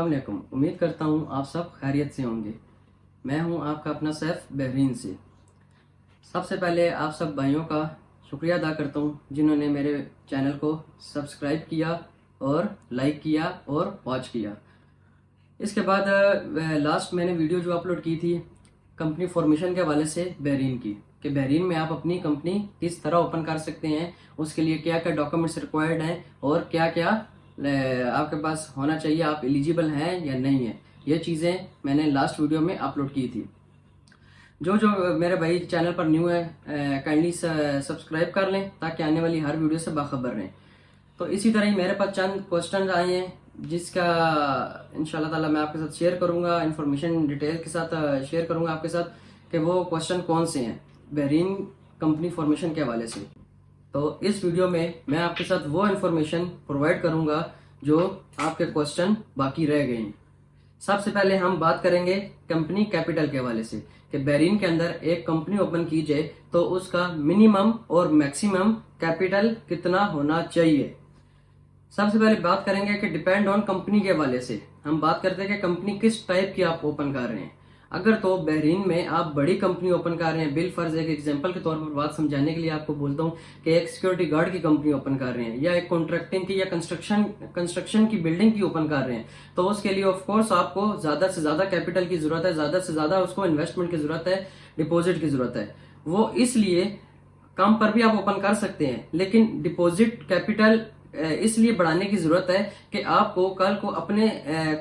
वालेकुम। उम्मीद करता हूँ आप सब खैरियत से होंगे। मैं हूँ आपका अपना सैफ बहरीन से। सबसे पहले आप सब भाइयों का शुक्रिया अदा करता हूँ जिन्होंने मेरे चैनल को सब्सक्राइब किया और लाइक किया और वॉच किया। इसके बाद लास्ट मैंने वीडियो जो अपलोड की थी कंपनी फॉर्मेशन के हवाले से बहरीन की, कि बहरीन में आप अपनी कंपनी किस तरह ओपन कर सकते हैं, उसके लिए क्या क्या डॉक्यूमेंट्स रिक्वायर्ड हैं और क्या क्या आपके पास होना चाहिए, आप एलिजिबल हैं या नहीं है। ये चीज़ें मैंने लास्ट वीडियो में अपलोड की थी। जो जो मेरे भाई चैनल पर न्यू है काइंडली सब्सक्राइब कर लें ताकि आने वाली हर वीडियो से बाखबर रहें। तो इसी तरह ही मेरे पास चंद क्वेश्चन आए हैं जिसका इंशाल्लाह ताला मैं आपके साथ शेयर करूंगा, इंफॉर्मेशन डिटेल के साथ शेयर करूंगा आपके साथ कि वो क्वेश्चन कौन से हैं बहरीन कंपनी फॉर्मेशन के हवाले से। तो इस वीडियो में मैं आपके साथ वो इन्फॉर्मेशन प्रोवाइड करूंगा जो आपके क्वेश्चन बाकी रह गए हैं। सबसे पहले हम बात करेंगे कंपनी कैपिटल के हवाले से कि बहरीन के अंदर एक कंपनी ओपन की जाए तो उसका मिनिमम और मैक्सिमम कैपिटल कितना होना चाहिए। सबसे पहले बात करेंगे कि डिपेंड ऑन कंपनी के हवाले से हम बात करते हैं कि कंपनी किस टाइप की आप ओपन कर रहे हैं। अगर तो बहरीन में आप बड़ी कंपनी ओपन कर रहे हैं, बिल फर्ज एक एग्जांपल के तौर पर बात समझाने के लिए आपको बोलता हूं कि एक सिक्योरिटी गार्ड की कंपनी ओपन कर रहे हैं या एक कॉन्ट्रैक्टिंग की या कंस्ट्रक्शन की बिल्डिंग की ओपन कर रहे हैं, तो उसके लिए ऑफ कोर्स आपको ज्यादा से ज्यादा कैपिटल की जरूरत है, ज्यादा से ज्यादा उसको इन्वेस्टमेंट की जरूरत है, डिपोजिट की जरूरत है। वो इसलिए कम पर भी आप ओपन कर सकते हैं, लेकिन डिपॉजिट कैपिटल इसलिए बढ़ाने की जरूरत है कि आपको कल को अपने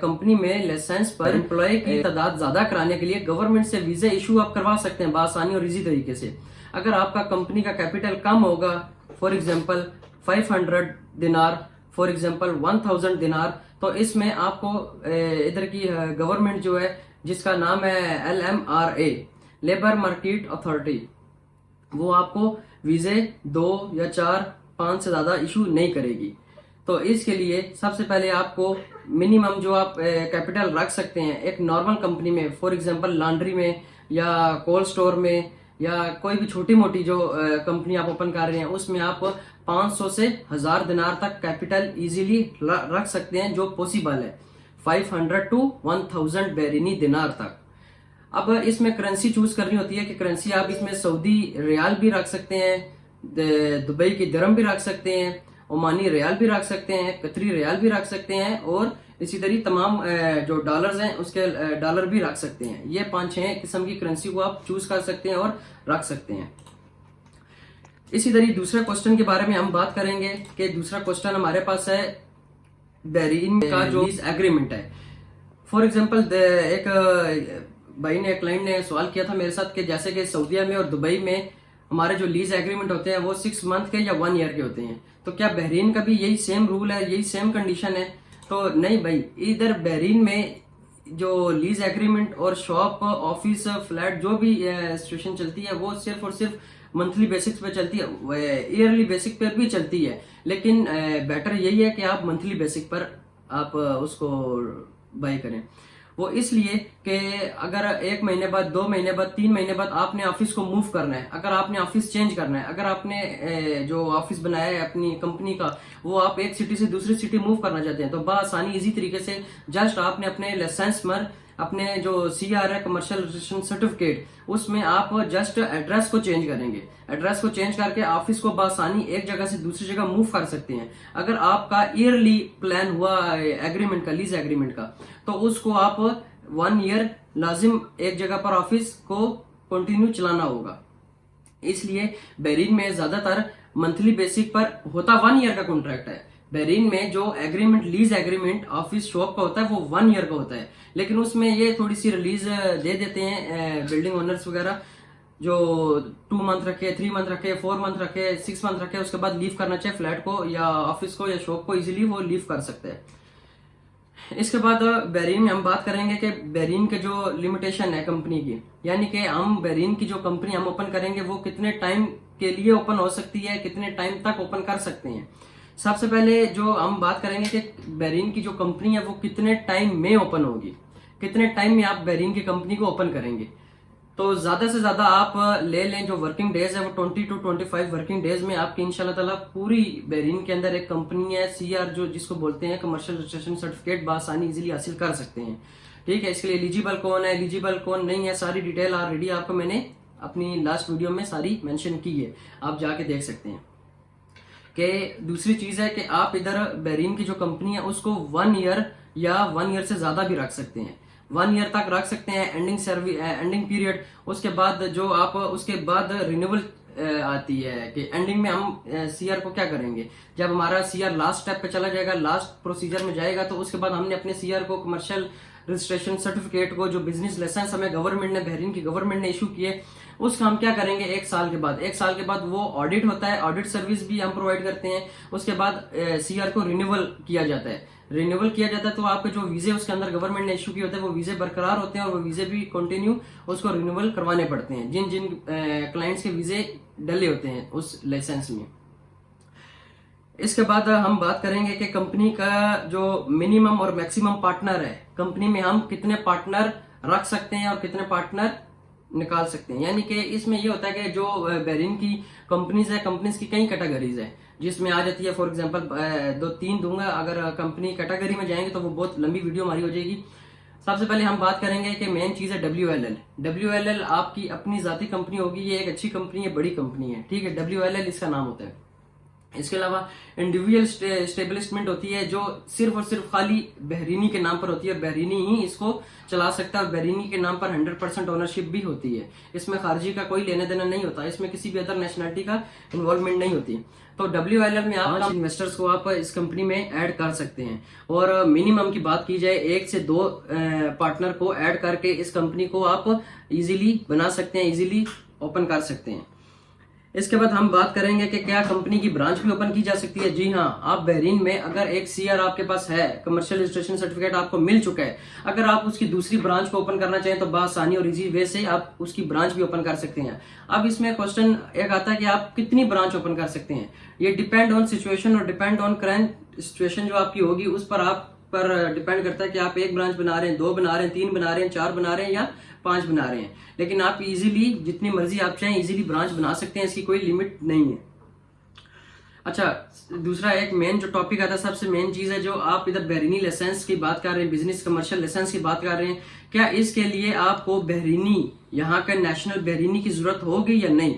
कंपनी में लाइसेंस पर एम्प्लॉय की तादाद ज्यादा कराने के लिए गवर्नमेंट से वीजा इशू आप करवा सकते हैं बआसानी और इजी तरीके से। अगर आपका कंपनी का कैपिटल कम होगा, फॉर एग्जांपल 500 दिनार, फॉर एग्जांपल 1000 दिनार, तो इसमें आपको इधर की गवर्नमेंट जो है जिसका नाम है LMRA लेबर मार्केट अथॉरिटी, वो आपको वीजे 2 या 4 5 से ज्यादा इशू नहीं करेगी। तो इसके लिए सबसे पहले आपको मिनिमम जो आप कैपिटल रख सकते हैं एक नॉर्मल कंपनी में, फॉर एग्जांपल लॉन्ड्री में या कोल्ड स्टोर में या कोई भी छोटी मोटी जो कंपनी आप ओपन कर रहे हैं उसमें आप 500 से 1000 दिनार तक कैपिटल इजीली रख सकते हैं, जो पॉसिबल है 500 टू 1000 बहरीनी दिनार तक। अब इसमें करेंसी चूज करनी होती है कि करेंसी आप इसमें सऊदी रियाल भी रख सकते हैं, दुबई की दिरहम भी रख सकते हैं, ओमानी रियाल भी रख सकते हैं, कतरी रियाल भी रख सकते हैं और इसी तरह तमाम जो डॉलर्स हैं उसके डॉलर भी रख सकते हैं। ये 5-6 किस्म की करेंसी को आप चूज कर सकते हैं और रख सकते हैं। इसी तरह दूसरे क्वेश्चन के बारे में हम बात करेंगे कि दूसरा क्वेश्चन हमारे पास है बहरीन का जो लीज एग्रीमेंट है। फॉर एग्जाम्पल एक भाई ने, क्लाइंट ने सवाल किया था मेरे साथ कि जैसे कि सऊदीया में और दुबई में हमारे जो लीज एग्रीमेंट होते हैं वो 6 मंथ के या 1 ईयर के होते हैं, तो क्या बहरीन का भी यही सेम रूल है, यही सेम कंडीशन है? तो नहीं भाई, इधर बहरीन में जो लीज एग्रीमेंट और शॉप, ऑफिस, फ्लैट जो भी सिचुएशन चलती है वो सिर्फ और सिर्फ मंथली बेसिक्स पे चलती है, ईयरली बेसिक पे भी चलती है, लेकिन बेटर यही है कि आप मंथली बेसिक पर आप उसको बाय करें। वो इसलिए कि अगर 1 महीने बाद, 2 महीने बाद, 3 महीने बाद आपने ऑफिस को मूव करना है, अगर आपने ऑफिस चेंज करना है, अगर आपने जो ऑफिस बनाया है अपनी कंपनी का वो आप एक सिटी से दूसरी सिटी मूव करना चाहते हैं, तो बआसानी इजी तरीके से जस्ट आपने अपने लाइसेंस पर अपने जो CR है कमर्शियल रजिस्ट्रेशन सर्टिफिकेट, उसमें आप जस्ट एड्रेस को चेंज करेंगे, एड्रेस को चेंज करके ऑफिस को बआसानी एक जगह से दूसरी जगह मूव कर सकते हैं। अगर आपका ईयरली प्लान हुआ एग्रीमेंट का, लीज एग्रीमेंट का, तो उसको आप 1 ईयर लाजिम एक जगह पर ऑफिस को कंटिन्यू चलाना होगा। इसलिए बहरीन में ज्यादातर मंथली बेसिक पर होता 1 ईयर का कॉन्ट्रैक्ट है। बहरीन में जो agreement, lease agreement office shop का होता है वो 1 ईयर का होता है, लेकिन उसमें ये थोड़ी सी रिलीज दे देते हैं बिल्डिंग ओनर्स वगैरह, जो 2 मंथ रखे, 3 मंथ रखे, 4 मंथ रखे, 6 मंथ रखे, उसके बाद लीव करना चाहिए फ्लैट को या ऑफिस को या शॉप को, इजीली वो लीव कर सकते हैं। इसके बाद बहरीन में हम बात करेंगे कि बहरीन के जो लिमिटेशन है कंपनी की, यानी कि हम बहरीन की जो कंपनी हम ओपन करेंगे वो कितने टाइम के लिए ओपन हो सकती है, कितने टाइम तक ओपन कर सकते हैं। सबसे पहले जो हम बात करेंगे कि बहरीन की जो कंपनी है वो कितने टाइम में ओपन होगी, कितने टाइम में आप बहरीन की कंपनी को ओपन करेंगे। तो ज़्यादा से ज़्यादा आप ले लें, जो वर्किंग डेज है वो 20 to 25 वर्किंग डेज में आपकी इंशाल्लाह ताला पूरी बहरीन के अंदर एक कंपनी है सीआर जो जिसको बोलते हैं कमर्शियल रजिस्ट्रेशन सर्टिफिकेट बासानी इजीली हासिल कर सकते हैं। ठीक है, इसके लिए एलिजिबल कौन है, एलिजिबल कौन नहीं है, सारी डिटेल ऑलरेडी आपको मैंने अपनी लास्ट वीडियो में सारी मेंशन की है, आप जाके देख सकते हैं। कि दूसरी चीज़ है कि आप इधर बहरीन की जो कंपनी है उसको 1 ईयर या 1 ईयर से ज़्यादा भी रख सकते हैं, 1 ईयर तक रख सकते हैं एंडिंग पीरियड। उसके बाद जो आप उसके बाद रिन्यूअल आती है कि एंडिंग में हम सीआर को क्या करेंगे, जब हमारा सीआर लास्ट स्टेप पे चला जाएगा, लास्ट प्रोसीजर में जाएगा, तो उसके बाद हमने अपने सीआर को कमर्शियल रजिस्ट्रेशन सर्टिफिकेट को जो बिजनेस लाइसेंस हमें गवर्नमेंट ने बहरीन की गवर्नमेंट ने इशू किए उसका हम क्या करेंगे 1 साल के बाद। 1 साल के बाद वो ऑडिट होता है, ऑडिट सर्विस भी हम प्रोवाइड करते हैं। उसके बाद सीआर को रिन्यूअल किया जाता है, रिन्यूअल किया जाता है तो आपके जो वीजे उसके अंदर गवर्नमेंट ने इशू किए होते हैं वो वीजे बरकरार होते हैं और वो वीजे भी कंटिन्यू उसको रिन्यूअल करवाने पड़ते हैं जिन जिन क्लाइंट्स के वीजे डले होते हैं उस लाइसेंस में। इसके बाद हम बात करेंगे कि कंपनी का जो मिनिमम और मैक्सिमम पार्टनर है, कंपनी में हम कितने पार्टनर रख सकते हैं और कितने पार्टनर निकाल सकते हैं। यानी कि इसमें ये होता है कि जो बहरीन की कंपनीज है, कंपनीज की कई कैटेगरीज है जिसमें आ जाती है। फॉर एग्जांपल 2-3 दूंगा, अगर कंपनी कैटेगरी में जाएंगे तो वो बहुत लंबी वीडियो हमारी हो जाएगी। सबसे पहले हम बात करेंगे कि मेन चीज है WLL। WLL आपकी अपनी जाती कंपनी होगी, ये एक अच्छी कंपनी है, बड़ी कंपनी है। ठीक है, WLL इसका नाम होता है। इसके अलावा इंडिविजुअल स्टेब्लिशमेंट होती है जो सिर्फ और सिर्फ खाली बहरीनी के नाम पर होती है और बहरीनी ही इसको चला सकता है और बहरीनी के नाम पर 100% ओनरशिप भी होती है। इसमें खारजी का कोई लेना देना नहीं होता, इसमें किसी भी अदर नेशनलिटी का इन्वॉल्वमेंट नहीं होती। तो WLL में आप इन्वेस्टर्स को आप इस कंपनी में ऐड कर सकते हैं और मिनिमम की बात की जाए 1 से 2 पार्टनर को ऐड करके इस कंपनी को आप इजीली बना सकते हैं, इजीली ओपन कर सकते हैं। इसके बाद हम बात करेंगे कि क्या कंपनी की ब्रांच भी ओपन की जा सकती है। जी हाँ, आप बहरीन में अगर एक सीआर आपके पास है, कमर्शियल रजिस्ट्रेशन सर्टिफिकेट आपको मिल चुका है, अगर आप उसकी दूसरी ब्रांच को ओपन करना चाहें तो बआसानी और इजी वे से आप उसकी ब्रांच भी ओपन कर सकते हैं। अब इसमें क्वेश्चन एक आता है कि आप कितनी ब्रांच ओपन कर सकते हैं। ये डिपेंड ऑन सिचुएशन और डिपेंड ऑन करंट सिचुएशन जो आपकी होगी उस पर आप पर डिपेंड करता है कि आप 1 ब्रांच बना रहे हैं, 2 बना रहे हैं, 3 बना रहे हैं, 4 बना रहे हैं या 5 बना रहे हैं। लेकिन आप इजीली जितनी मर्जी आप चाहें इजीली ब्रांच बना सकते हैं, इसकी कोई लिमिट नहीं है। अच्छा, दूसरा एक मेन जो टॉपिक आता है, सबसे मेन चीज है जो आप इधर बहरीनी लाइसेंस की बात कर रहे हैं, बिजनेस कमर्शियल लाइसेंस की बात कर रहे हैं, क्या इसके लिए आपको बहरीनी यहाँ का नेशनल बहरीनी की जरूरत होगी या नहीं।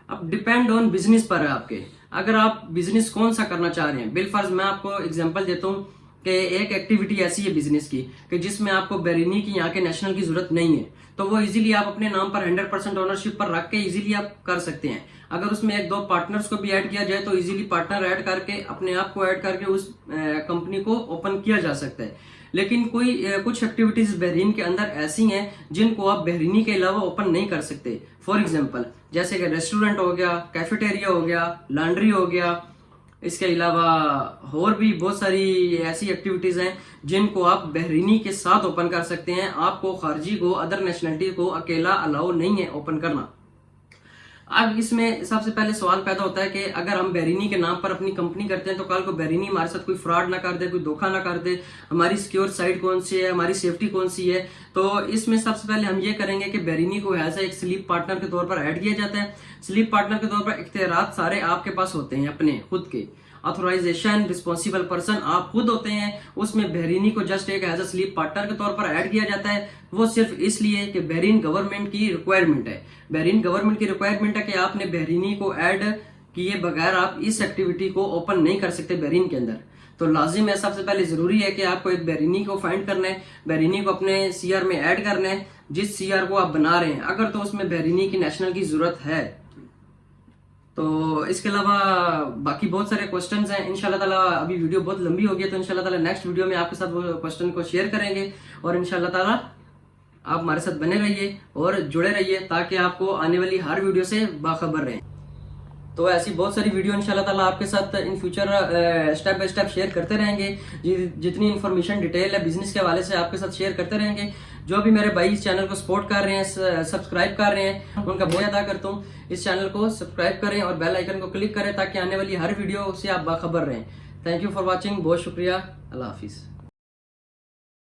अब डिपेंड ऑन बिजनेस पर है आपके, अगर आप बिजनेस कौन सा करना चाह रहे हैं। बिलफर्ज मैं आपको एग्जाम्पल देता हूँ कि एक एक्टिविटी ऐसी है बिजनेस की कि जिसमें आपको बहरीनी की यहाँ के नेशनल की जरूरत नहीं है, तो वो इजीली आप अपने नाम पर 100% ओनरशिप पर रख के इजीली आप कर सकते हैं। अगर उसमें 1-2 पार्टनर्स को भी ऐड किया जाए तो इजीली पार्टनर ऐड करके अपने आप को ऐड करके उस कंपनी को ओपन किया जा सकता है। लेकिन कुछ एक्टिविटीज बहरीन के अंदर ऐसी हैं जिनको आप बहरीनी के अलावा ओपन नहीं कर सकते। फॉर एग्जाम्पल जैसे कि रेस्टोरेंट हो गया, कैफेटेरिया हो गया, लॉन्ड्री हो गया, इसके अलावा और भी बहुत सारी ऐसी एक्टिविटीज हैं जिनको आप बहरीनी के साथ ओपन कर सकते हैं। आपको खारजी को, अदर नेशनलिटी को अकेला अलाउ नहीं है ओपन करना। अब इसमें सबसे पहले सवाल पैदा होता है कि अगर हम बहरीनी के नाम पर अपनी कंपनी करते हैं तो कल को बहरीनी हमारे साथ कोई फ्रॉड ना कर दे, कोई धोखा ना कर दे, हमारी सिक्योर साइड कौन सी है, हमारी सेफ्टी कौन सी है। तो इसमें सबसे पहले हम ये करेंगे कि बहरीनी को एज एक स्लीप पार्टनर के तौर पर ऐड किया जाता है। स्लीप पार्टनर के तौर पर इख्तियारात सारे आपके पास होते हैं, अपने खुद के ऑथोराइजेशन रिस्पॉन्सिबल पर्सन आप खुद होते हैं। उसमें बहरीनी को जस्ट एक एज अ स्लीप पार्टनर के तौर पर ऐड किया जाता है, वो सिर्फ इसलिए कि बहरीन गवर्नमेंट की रिक्वायरमेंट है। बहरीन गवर्नमेंट की रिक्वायरमेंट है कि आपने बहरीनी को ऐड किए बगैर आप इस एक्टिविटी को ओपन नहीं कर सकते बहरीन के अंदर। तो लाजिम है, सबसे पहले जरूरी है कि आपको एक बहरीनी को फाइंड करना है, बहरीनी को अपने सीआर में ऐड करना है। जिस सीआर को आप बना रहे हैं अगर तो उसमें बहरीनी की नेशनल की जरूरत है। तो इसके अलावा बाकी बहुत सारे क्वेश्चंस हैं। इंशाल्लाह ताला अभी वीडियो बहुत लंबी हो गई है तो इंशाल्लाह ताला नेक्स्ट वीडियो में आपके साथ वो क्वेश्चन को शेयर करेंगे और इंशाल्लाह ताला आप हमारे साथ बने रहिए और जुड़े रहिए ताकि आपको आने वाली हर वीडियो से बाखबर रहें। तो ऐसी बहुत सारी वीडियो इंशाल्लाह ताला आपके साथ in future step by step share करते रहेंगे। जितनी इन्फॉर्मेशन डिटेल है बिजनेस के हवाले से आपके साथ शेयर करते रहेंगे। जो भी मेरे भाई इस चैनल को सपोर्ट कर रहे हैं, सब्सक्राइब कर रहे हैं, उनका बहुत अदा करता हूँ। इस चैनल को सब्सक्राइब करें और बेल आइकन को क्लिक करें ताकि आने वाली हर वीडियो से आप बाखबर रहें। थैंक यू फॉर वॉचिंग, बहुत शुक्रिया, अल्लाह हाफिज़।